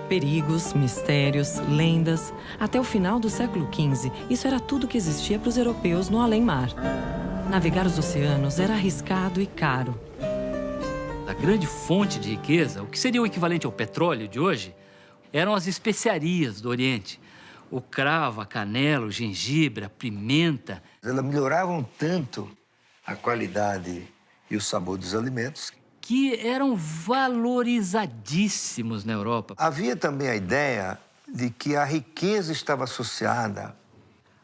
Perigos, mistérios, lendas. Até o final do século XV, isso era tudo que existia para os europeus no além-mar. Navegar os oceanos era arriscado e caro. A grande fonte de riqueza, o que seria o equivalente ao petróleo de hoje, eram as especiarias do Oriente. O cravo, a canela, o gengibre, a pimenta. Elas melhoravam tanto a qualidade e o sabor dos alimentos que eram valorizadíssimos na Europa. Havia também a ideia de que a riqueza estava associada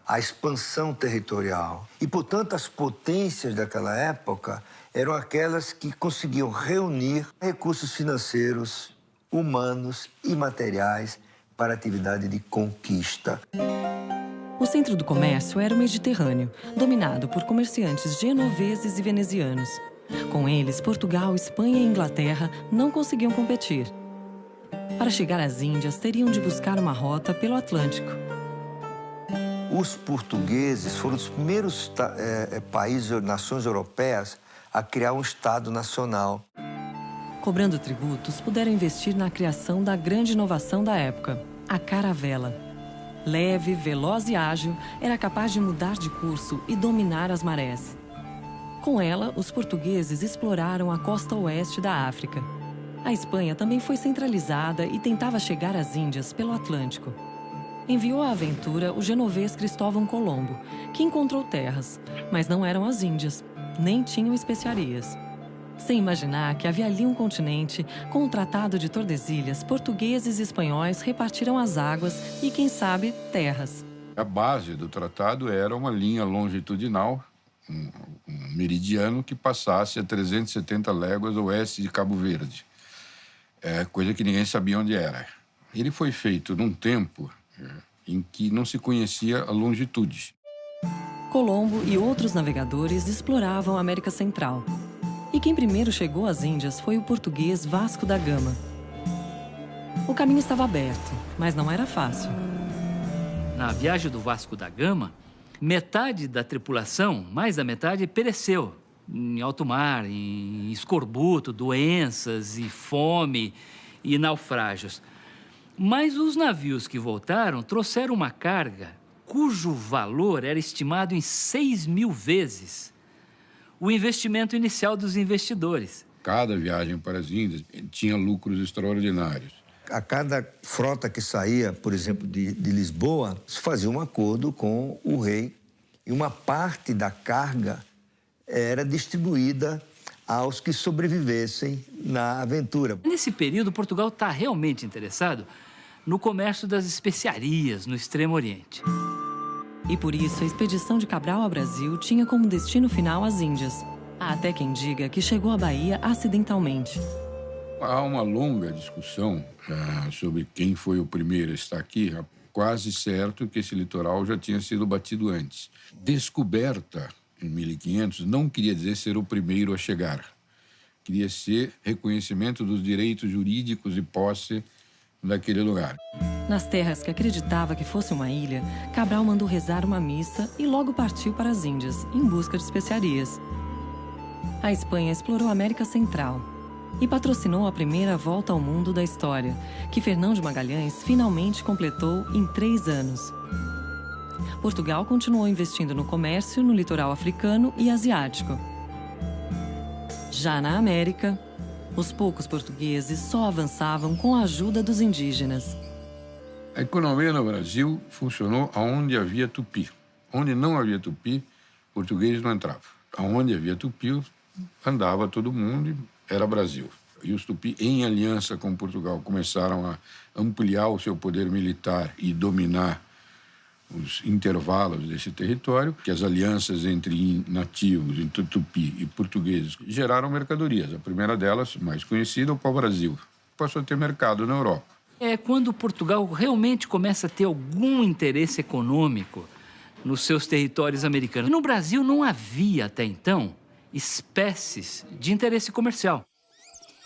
à expansão territorial. E, portanto, as potências daquela época eram aquelas que conseguiam reunir recursos financeiros, humanos e materiais para a atividade de conquista. O centro do comércio era o Mediterrâneo, dominado por comerciantes genoveses e venezianos. Com eles, Portugal, Espanha e Inglaterra não conseguiam competir. Para chegar às Índias, teriam de buscar uma rota pelo Atlântico. Os portugueses foram os primeiros países, nações europeias, a criar um Estado nacional. Cobrando tributos, puderam investir na criação da grande inovação da época, a caravela. Leve, veloz e ágil, era capaz de mudar de curso e dominar as marés. Com ela, os portugueses exploraram a costa oeste da África. A Espanha também foi centralizada e tentava chegar às Índias pelo Atlântico. Enviou à aventura o genovês Cristóvão Colombo, que encontrou terras, mas não eram as Índias, nem tinham especiarias. Sem imaginar que havia ali um continente, com o Tratado de Tordesilhas, portugueses e espanhóis repartiram as águas e, quem sabe, terras. A base do tratado era uma linha longitudinal, um meridiano que passasse a 370 léguas oeste de Cabo Verde, coisa que ninguém sabia onde era. Ele foi feito num tempo em que não se conhecia a longitude. Colombo e outros navegadores exploravam a América Central. E quem primeiro chegou às Índias foi o português Vasco da Gama. O caminho estava aberto, mas não era fácil. Na viagem do Vasco da Gama, metade da tripulação, mais da metade, pereceu em alto mar, em escorbuto, doenças e fome e naufrágios. Mas os navios que voltaram trouxeram uma carga cujo valor era estimado em 6.000 vezes o investimento inicial dos investidores. Cada viagem para as Índias tinha lucros extraordinários. A cada frota que saía, por exemplo, de Lisboa, se fazia um acordo com o rei e uma parte da carga era distribuída aos que sobrevivessem na aventura. Nesse período, Portugal está realmente interessado no comércio das especiarias no Extremo Oriente. E por isso, a expedição de Cabral ao Brasil tinha como destino final as Índias. Há até quem diga que chegou à Bahia acidentalmente. Há uma longa discussão sobre quem foi o primeiro a estar aqui. É quase certo que esse litoral já tinha sido batido antes. Descoberta em 1500 não queria dizer ser o primeiro a chegar. Queria ser reconhecimento dos direitos jurídicos e posse daquele lugar. Nas terras que acreditava que fosse uma ilha, Cabral mandou rezar uma missa e logo partiu para as Índias, em busca de especiarias. A Espanha explorou a América Central e patrocinou a primeira volta ao mundo da história, que Fernão de Magalhães finalmente completou em 3 anos. Portugal continuou investindo no comércio no litoral africano e asiático. Já na América, os poucos portugueses só avançavam com a ajuda dos indígenas. A economia no Brasil funcionou aonde havia tupi. Onde não havia tupi, português não entrava. Aonde havia tupi, andava todo mundo e era Brasil. E os tupi, em aliança com Portugal, começaram a ampliar o seu poder militar e dominar os intervalos desse território, que as alianças entre nativos, entre tupi e portugueses, geraram mercadorias. A primeira delas, mais conhecida, o pau-brasil. Passou a ter mercado na Europa. É quando Portugal realmente começa a ter algum interesse econômico nos seus territórios americanos. No Brasil não havia, até então, espécies de interesse comercial.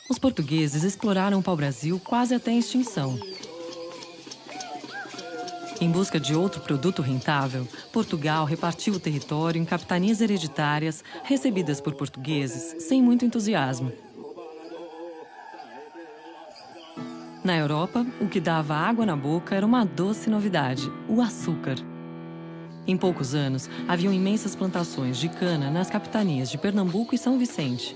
Os portugueses exploraram o pau-brasil quase até a extinção. Em busca de outro produto rentável, Portugal repartiu o território em capitanias hereditárias recebidas por portugueses sem muito entusiasmo. Na Europa, o que dava água na boca era uma doce novidade, o açúcar. Em poucos anos, haviam imensas plantações de cana nas capitanias de Pernambuco e São Vicente.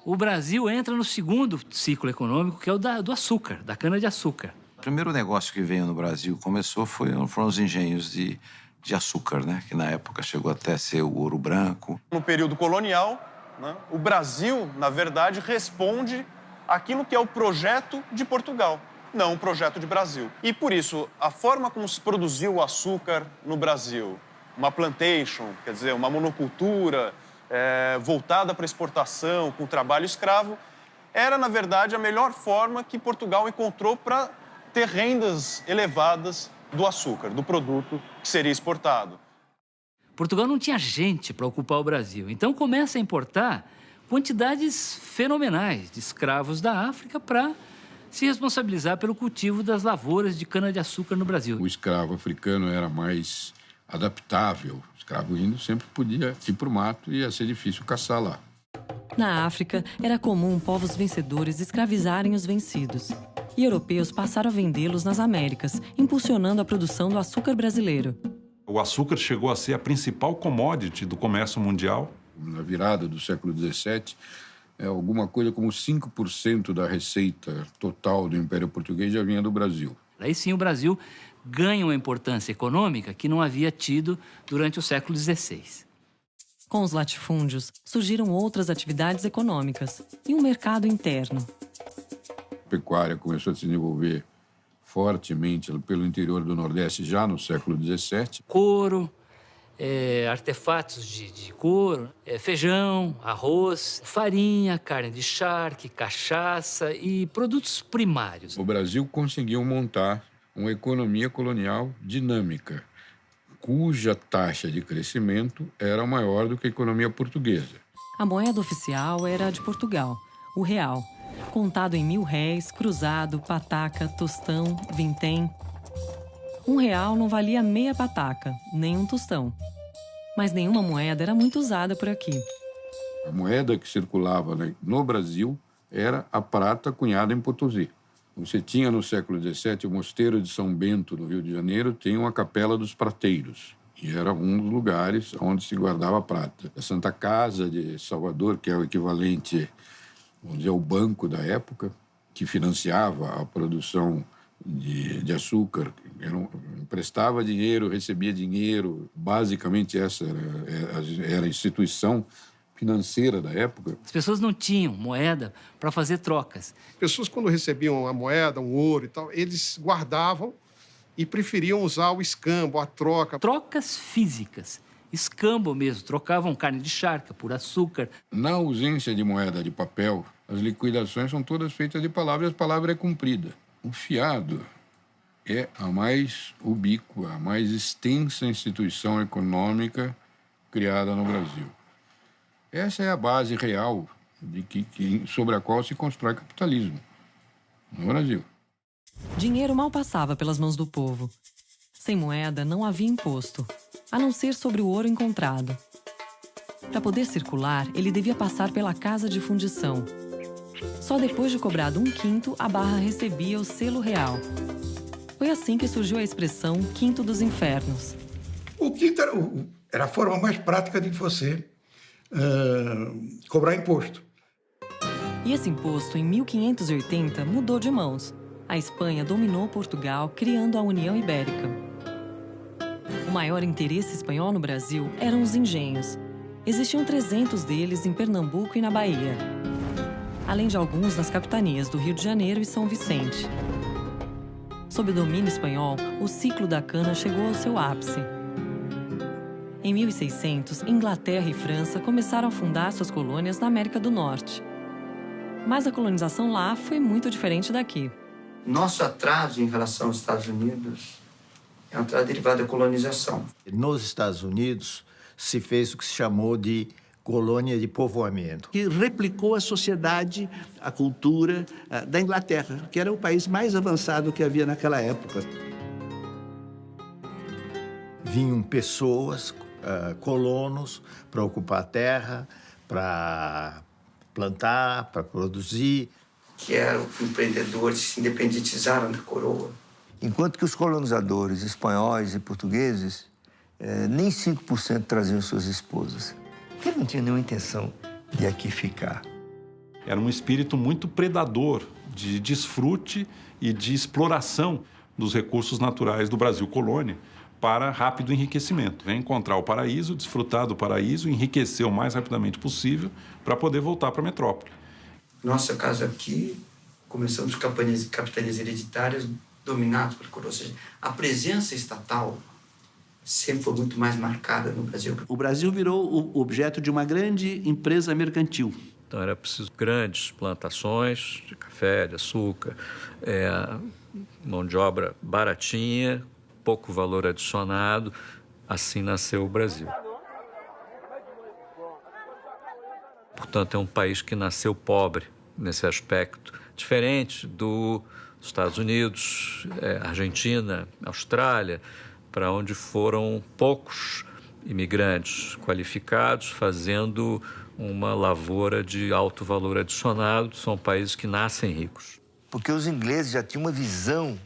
O Brasil entra no segundo ciclo econômico, que é o do açúcar, da cana-de-açúcar. O primeiro negócio que veio no Brasil, foram os engenhos de açúcar, né? Que na época chegou até a ser o Ouro Branco. No período colonial, né, o Brasil, na verdade, responde àquilo que é o projeto de Portugal, não o projeto de Brasil. E por isso, a forma como se produziu o açúcar no Brasil, uma plantation, quer dizer, uma monocultura voltada para exportação, com trabalho escravo, era, na verdade, a melhor forma que Portugal encontrou para ter rendas elevadas do açúcar, do produto que seria exportado. Portugal não tinha gente para ocupar o Brasil, então começa a importar quantidades fenomenais de escravos da África para se responsabilizar pelo cultivo das lavouras de cana-de-açúcar no Brasil. O escravo africano era mais adaptável. O escravo índio sempre podia ir para o mato e ia ser difícil caçar lá. Na África, era comum povos vencedores escravizarem os vencidos. E europeus passaram a vendê-los nas Américas, impulsionando a produção do açúcar brasileiro. O açúcar chegou a ser a principal commodity do comércio mundial. Na virada do século XVII, alguma coisa como 5% da receita total do Império Português já vinha do Brasil. Aí sim o Brasil ganha uma importância econômica que não havia tido durante o século XVI. Com os latifúndios, surgiram outras atividades econômicas e um mercado interno. A pecuária começou a se desenvolver fortemente pelo interior do Nordeste já no século XVII. Couro, artefatos de couro, feijão, arroz, farinha, carne de charque, cachaça e produtos primários. O Brasil conseguiu montar uma economia colonial dinâmica, cuja taxa de crescimento era maior do que a economia portuguesa. A moeda oficial era a de Portugal, o real, contado em 1.000 réis, cruzado, pataca, tostão, vintém. R$1 não valia meia pataca, nem um tostão. Mas nenhuma moeda era muito usada por aqui. A moeda que circulava no Brasil era a prata cunhada em Potosí. Você tinha no século XVII o Mosteiro de São Bento, no Rio de Janeiro, tem uma Capela dos Prateiros. E era um dos lugares onde se guardava prata. A Santa Casa de Salvador, que é o equivalente, vamos dizer, ao banco da época, que financiava a produção de açúcar, emprestava dinheiro, recebia dinheiro. Basicamente, essa era a instituição financeira da época. As pessoas não tinham moeda para fazer trocas. Pessoas, quando recebiam a moeda, um ouro e tal, eles guardavam e preferiam usar o escambo, a troca. Trocas físicas, escambo mesmo, trocavam carne de charca por açúcar. Na ausência de moeda de papel, as liquidações são todas feitas de palavra e a palavra é cumprida. O fiado é a mais ubíqua, a mais extensa instituição econômica criada no Brasil. Essa é a base real sobre a qual se constrói capitalismo no Brasil. Dinheiro mal passava pelas mãos do povo. Sem moeda não havia imposto, a não ser sobre o ouro encontrado. Para poder circular, ele devia passar pela casa de fundição. Só depois de cobrado 1/5, a barra recebia o selo real. Foi assim que surgiu a expressão quinto dos infernos. O quinto era a forma mais prática de você cobrar imposto. E esse imposto, em 1580, mudou de mãos. A Espanha dominou Portugal, criando a União Ibérica. O maior interesse espanhol no Brasil eram os engenhos. Existiam 300 deles em Pernambuco e na Bahia, além de alguns nas capitanias do Rio de Janeiro e São Vicente. Sob o domínio espanhol, o ciclo da cana chegou ao seu ápice. Em 1600, Inglaterra e França começaram a fundar suas colônias na América do Norte. Mas a colonização lá foi muito diferente daqui. Nosso atraso em relação aos Estados Unidos É uma derivada da colonização. Nos Estados Unidos se fez o que se chamou de colônia de povoamento. Que replicou a sociedade, a cultura da Inglaterra, que era o país mais avançado que havia naquela época. Vinham pessoas, colonos, para ocupar a terra, para plantar, para produzir. Que eram empreendedores que se independentizaram da coroa. Enquanto que os colonizadores espanhóis e portugueses nem 5% traziam suas esposas. Porque não tinha nenhuma intenção de aqui ficar. Era um espírito muito predador, de desfrute e de exploração dos recursos naturais do Brasil colônia para rápido enriquecimento. Encontrar o paraíso, desfrutar do paraíso, enriquecer o mais rapidamente possível para poder voltar para a metrópole. Nossa casa aqui, começamos com capitanias hereditárias dominadas pela coroa. Ou seja, a presença estatal sempre foi muito mais marcada no Brasil. O Brasil virou o objeto de uma grande empresa mercantil. Então era preciso grandes plantações de café, de açúcar, mão de obra baratinha, pouco valor adicionado. Assim nasceu o Brasil. Portanto, é um país que nasceu pobre nesse aspecto, diferente dos Estados Unidos, Argentina, Austrália, para onde foram poucos imigrantes qualificados fazendo uma lavoura de alto valor adicionado. São países que nascem ricos. Porque os ingleses já tinham uma visão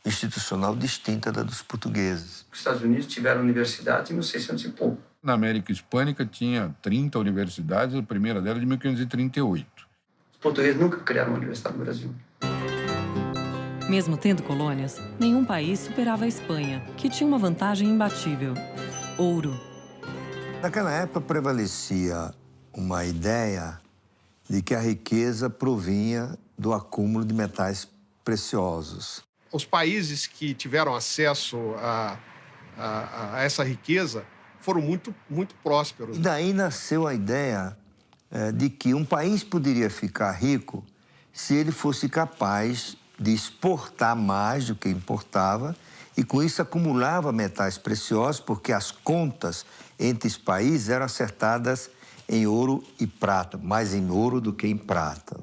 institucional distinta da dos portugueses. Os Estados Unidos tiveram universidades em 1600 e pouco. Na América Hispânica tinha 30 universidades, a primeira delas de 1538. Os portugueses nunca criaram uma universidade no Brasil. Mesmo tendo colônias, nenhum país superava a Espanha, que tinha uma vantagem imbatível: ouro. Naquela época prevalecia uma ideia de que a riqueza provinha do acúmulo de metais preciosos. Os países que tiveram acesso a essa riqueza foram muito prósperos. E daí nasceu a ideia de que um país poderia ficar rico se ele fosse capaz de exportar mais do que importava e, com isso, acumulava metais preciosos, porque as contas entre os países eram acertadas em ouro e prata, mais em ouro do que em prata.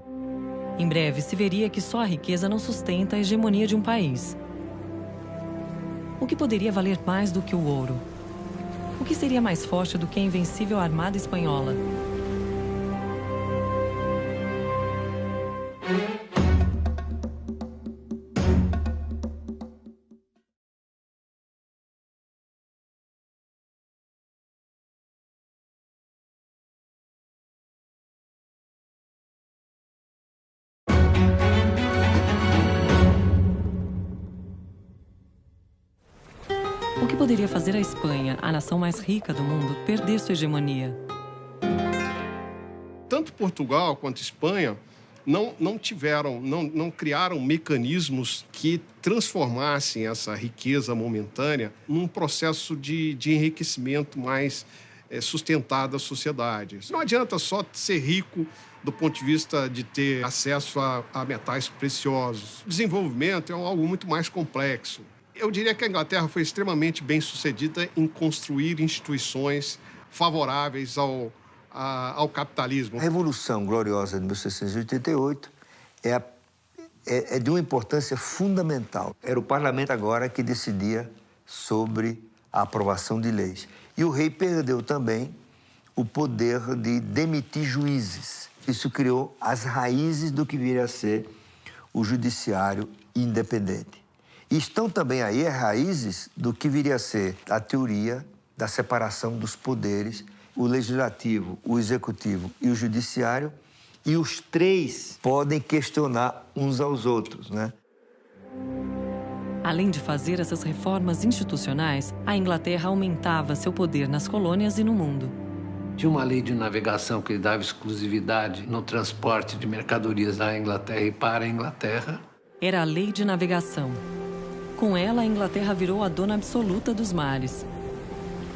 Em breve, se veria que só a riqueza não sustenta a hegemonia de um país. O que poderia valer mais do que o ouro? O que seria mais forte do que a invencível armada espanhola? O que poderia fazer a Espanha, a nação mais rica do mundo, perder sua hegemonia? Tanto Portugal quanto Espanha não criaram mecanismos que transformassem essa riqueza momentânea num processo de enriquecimento mais sustentado da sociedade. Não adianta só ser rico do ponto de vista de ter acesso a metais preciosos. O desenvolvimento é algo muito mais complexo. Eu diria que a Inglaterra foi extremamente bem-sucedida em construir instituições favoráveis ao capitalismo. A Revolução Gloriosa de 1688 é de uma importância fundamental. Era o parlamento agora que decidia sobre a aprovação de leis. E o rei perdeu também o poder de demitir juízes. Isso criou as raízes do que viria a ser o judiciário independente. E estão também aí as raízes do que viria a ser a teoria da separação dos poderes, o legislativo, o executivo e o judiciário, e os três podem questionar uns aos outros, né? Além de fazer essas reformas institucionais, a Inglaterra aumentava seu poder nas colônias e no mundo. Tinha uma lei de navegação que dava exclusividade no transporte de mercadorias da Inglaterra e para a Inglaterra. Era a Lei de Navegação. Com ela, a Inglaterra virou a dona absoluta dos mares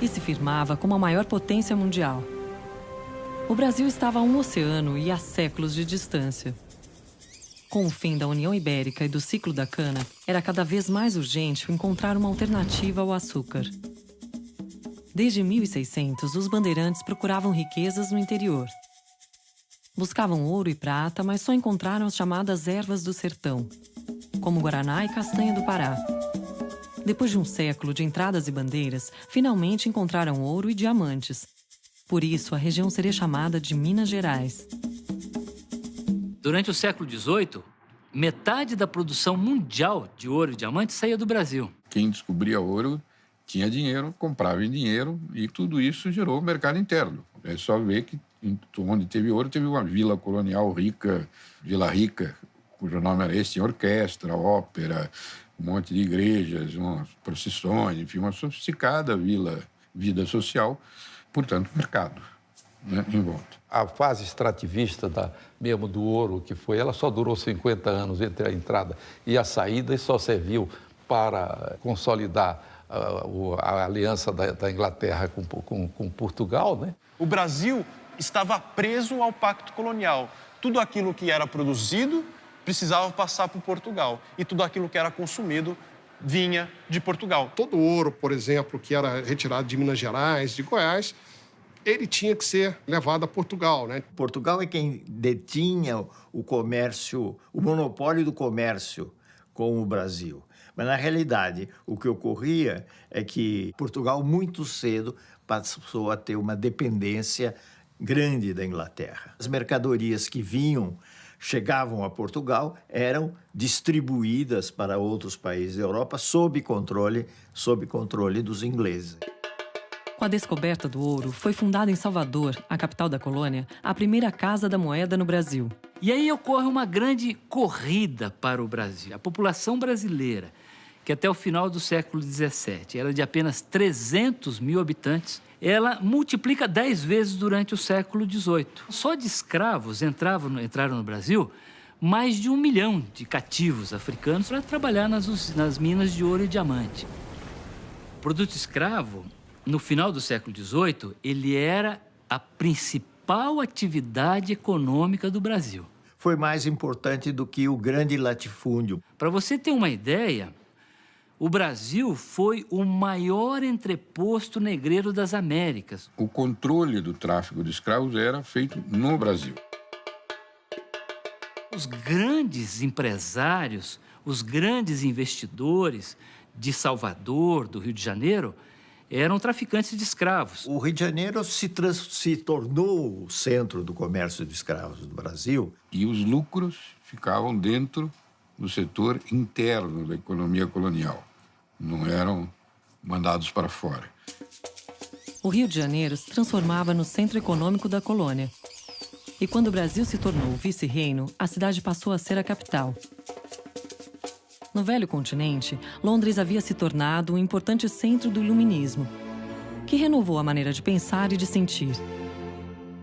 e se firmava como a maior potência mundial. O Brasil estava a um oceano e a séculos de distância. Com o fim da União Ibérica e do ciclo da cana, era cada vez mais urgente encontrar uma alternativa ao açúcar. Desde 1600, os bandeirantes procuravam riquezas no interior. Buscavam ouro e prata, mas só encontraram as chamadas ervas do sertão, como guaraná e castanha do Pará. Depois de um século de entradas e bandeiras, finalmente encontraram ouro e diamantes. Por isso, a região seria chamada de Minas Gerais. Durante o século XVIII, metade da produção mundial de ouro e diamante saía do Brasil. Quem descobria ouro tinha dinheiro, comprava em dinheiro, e tudo isso gerou o mercado interno. É só ver que onde teve ouro, teve uma vila colonial rica, Vila Rica, cujo nome era esse, tinha orquestra, ópera, um monte de igrejas, umas procissões, enfim, uma sofisticada vida social, portanto, mercado, né, em volta. A fase extrativista mesmo do ouro que foi, ela só durou 50 anos entre a entrada e a saída e só serviu para consolidar a aliança da Inglaterra com Portugal, né? O Brasil estava preso ao pacto colonial. Tudo aquilo que era produzido precisava passar por Portugal e tudo aquilo que era consumido vinha de Portugal. Todo o ouro, por exemplo, que era retirado de Minas Gerais, de Goiás, ele tinha que ser levado a Portugal, né? Portugal é quem detinha o comércio, o monopólio do comércio com o Brasil. Mas, na realidade, o que ocorria é que Portugal, muito cedo, passou a ter uma dependência grande da Inglaterra. As mercadorias que chegavam a Portugal, eram distribuídas para outros países da Europa sob controle dos ingleses. Com a descoberta do ouro, foi fundada em Salvador, a capital da colônia, a primeira Casa da Moeda no Brasil. E aí ocorre uma grande corrida para o Brasil. A população brasileira, que até o final do século XVII era de apenas 300 mil habitantes, ela multiplica 10 vezes durante o século XVIII. Só de escravos entraram no Brasil mais de 1 milhão de cativos africanos para trabalhar nas minas de ouro e diamante. O produto escravo, no final do século XVIII, ele era a principal atividade econômica do Brasil. Foi mais importante do que o grande latifúndio. Para você ter uma ideia, o Brasil foi o maior entreposto negreiro das Américas. O controle do tráfico de escravos era feito no Brasil. Os grandes empresários, os grandes investidores de Salvador, do Rio de Janeiro, eram traficantes de escravos. O Rio de Janeiro se tornou o centro do comércio de escravos do Brasil. E os lucros ficavam dentro do setor interno da economia colonial. Não eram mandados para fora. O Rio de Janeiro se transformava no centro econômico da colônia. E quando o Brasil se tornou vice-reino, a cidade passou a ser a capital. No velho continente, Londres havia se tornado um importante centro do iluminismo, que renovou a maneira de pensar e de sentir.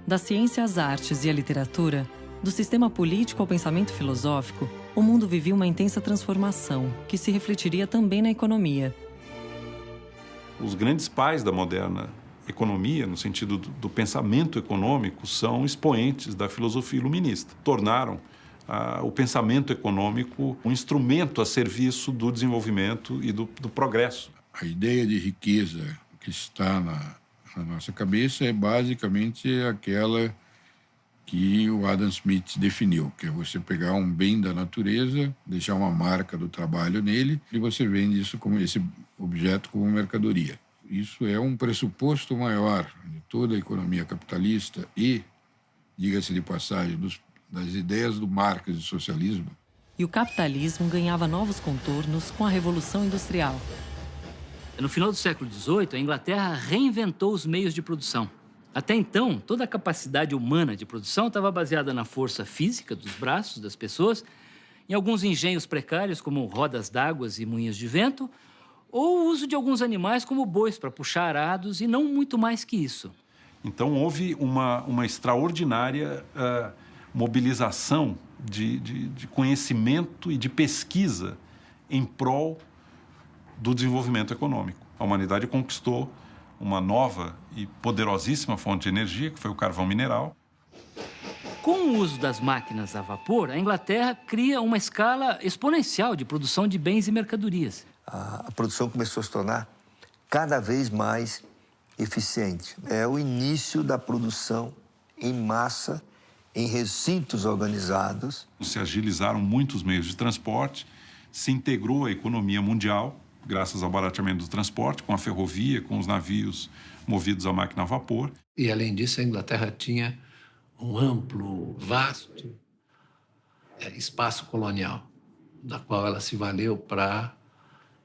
Da ciência às artes e à literatura, do sistema político ao pensamento filosófico, o mundo vivia uma intensa transformação, que se refletiria também na economia. Os grandes pais da moderna economia, no sentido do pensamento econômico, são expoentes da filosofia iluminista. Tornaram o pensamento econômico um instrumento a serviço do desenvolvimento e do progresso. A ideia de riqueza que está na nossa cabeça é basicamente aquela que o Adam Smith definiu, que é você pegar um bem da natureza, deixar uma marca do trabalho nele e você vende isso como esse objeto como mercadoria. Isso é um pressuposto maior de toda a economia capitalista e, diga-se de passagem, das ideias do Marx e do socialismo. E o capitalismo ganhava novos contornos com a Revolução Industrial. No final do século XVIII, a Inglaterra reinventou os meios de produção. Até então, toda a capacidade humana de produção estava baseada na força física dos braços das pessoas, em alguns engenhos precários, como rodas d'água e moinhos de vento, ou o uso de alguns animais como bois para puxar arados e não muito mais que isso. Então, houve uma extraordinária mobilização de conhecimento e de pesquisa em prol do desenvolvimento econômico. A humanidade conquistou uma nova e poderosíssima fonte de energia, que foi o carvão mineral. Com o uso das máquinas a vapor, a Inglaterra cria uma escala exponencial de produção de bens e mercadorias. A produção começou a se tornar cada vez mais eficiente. É o início da produção em massa, em recintos organizados. Se agilizaram muitos meios de transporte, se integrou a economia mundial, graças ao barateamento do transporte, com a ferrovia, com os navios movidos a máquina a vapor. E, além disso, a Inglaterra tinha um amplo, vasto espaço colonial, da qual ela se valeu para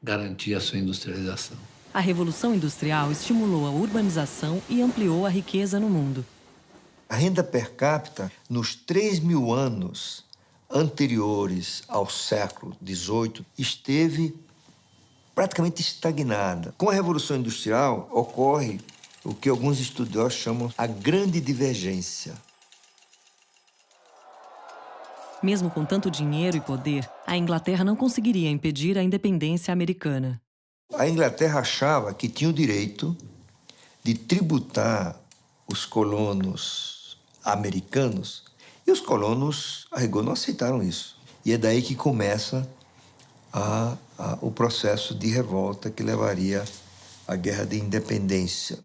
garantir a sua industrialização. A Revolução Industrial estimulou a urbanização e ampliou a riqueza no mundo. A renda per capita, nos 3.000 anos anteriores ao século XVIII, esteve praticamente estagnada. Com a Revolução Industrial, ocorre o que alguns estudiosos chamam a grande divergência. Mesmo com tanto dinheiro e poder, a Inglaterra não conseguiria impedir a independência americana. A Inglaterra achava que tinha o direito de tributar os colonos americanos e os colonos, a rigor, não aceitaram isso. E é daí que começa o processo de revolta que levaria à Guerra de Independência.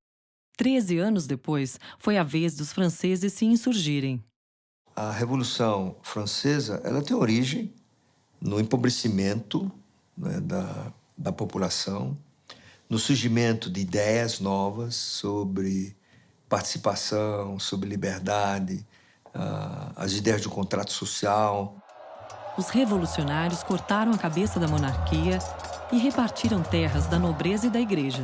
13 anos depois, foi a vez dos franceses se insurgirem. A Revolução Francesa, ela tem origem no empobrecimento, né, da população, no surgimento de ideias novas sobre participação, sobre liberdade, as ideias do contrato social. Os revolucionários cortaram a cabeça da monarquia e repartiram terras da nobreza e da igreja.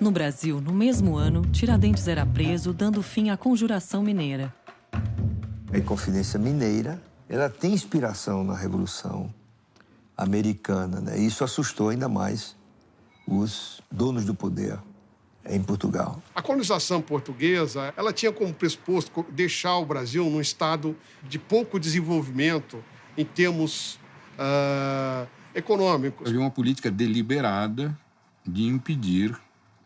No Brasil, no mesmo ano, Tiradentes era preso, dando fim à Conjuração Mineira. A Inconfidência Mineira, ela tem inspiração na Revolução Americana, né? Isso assustou ainda mais os donos do poder em Portugal. A colonização portuguesa, ela tinha como pressuposto deixar o Brasil num estado de pouco desenvolvimento em termos econômicos. Havia uma política deliberada de impedir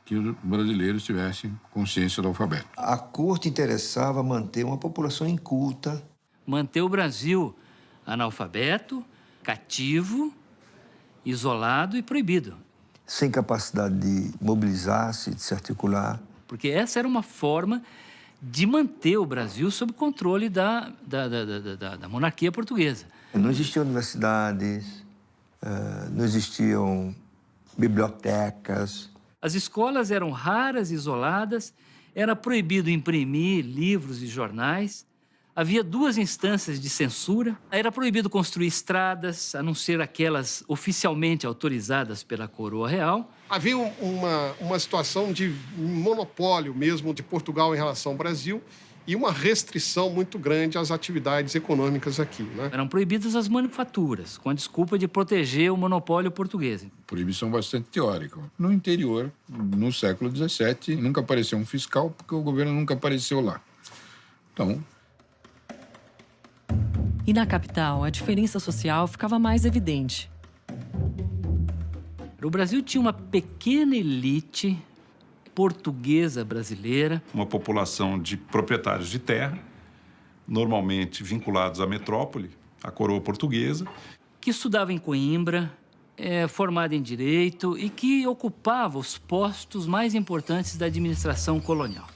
que os brasileiros tivessem consciência do alfabeto. A corte interessava manter uma população inculta. Manter o Brasil analfabeto, cativo, isolado e proibido. Sem capacidade de mobilizar-se, de se articular. Porque essa era uma forma de manter o Brasil sob controle da monarquia portuguesa. Não existiam universidades, não existiam bibliotecas. As escolas eram raras, isoladas, era proibido imprimir livros e jornais, havia 2 instâncias de censura, era proibido construir estradas, a não ser aquelas oficialmente autorizadas pela coroa real. Havia uma situação de monopólio mesmo de Portugal em relação ao Brasil e uma restrição muito grande às atividades econômicas aqui, né? Eram proibidas as manufaturas, com a desculpa de proteger o monopólio português. Proibição bastante teórica. No interior, no século XVII, nunca apareceu um fiscal, porque o governo nunca apareceu lá. Então... E na capital, a diferença social ficava mais evidente. O Brasil tinha uma pequena elite portuguesa brasileira. Uma população de proprietários de terra, normalmente vinculados à metrópole, à coroa portuguesa. Que estudava em Coimbra, formada em Direito e que ocupava os postos mais importantes da administração colonial.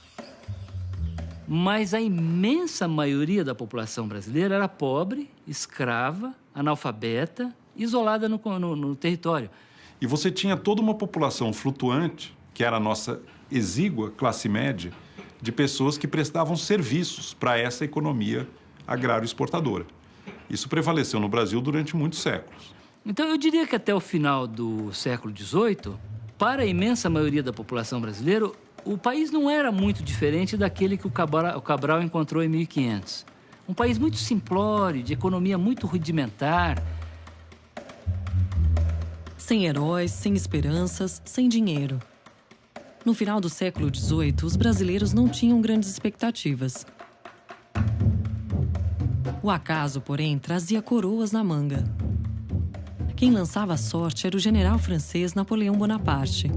Mas a imensa maioria da população brasileira era pobre, escrava, analfabeta, isolada no território. E você tinha toda uma população flutuante, que era a nossa exígua classe média, de pessoas que prestavam serviços para essa economia agrário-exportadora. Isso prevaleceu no Brasil durante muitos séculos. Então, eu diria que até o final do século XVIII, para a imensa maioria da população brasileira, o país não era muito diferente daquele que o Cabral encontrou em 1500. Um país muito simplório, de economia muito rudimentar. Sem heróis, sem esperanças, sem dinheiro. No final do século XVIII, os brasileiros não tinham grandes expectativas. O acaso, porém, trazia coroas na manga. Quem lançava a sorte era o general francês Napoleão Bonaparte,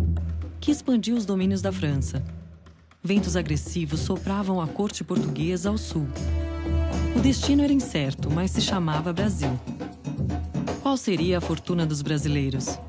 que expandiu os domínios da França. Ventos agressivos sopravam a corte portuguesa ao sul. O destino era incerto, mas se chamava Brasil. Qual seria a fortuna dos brasileiros?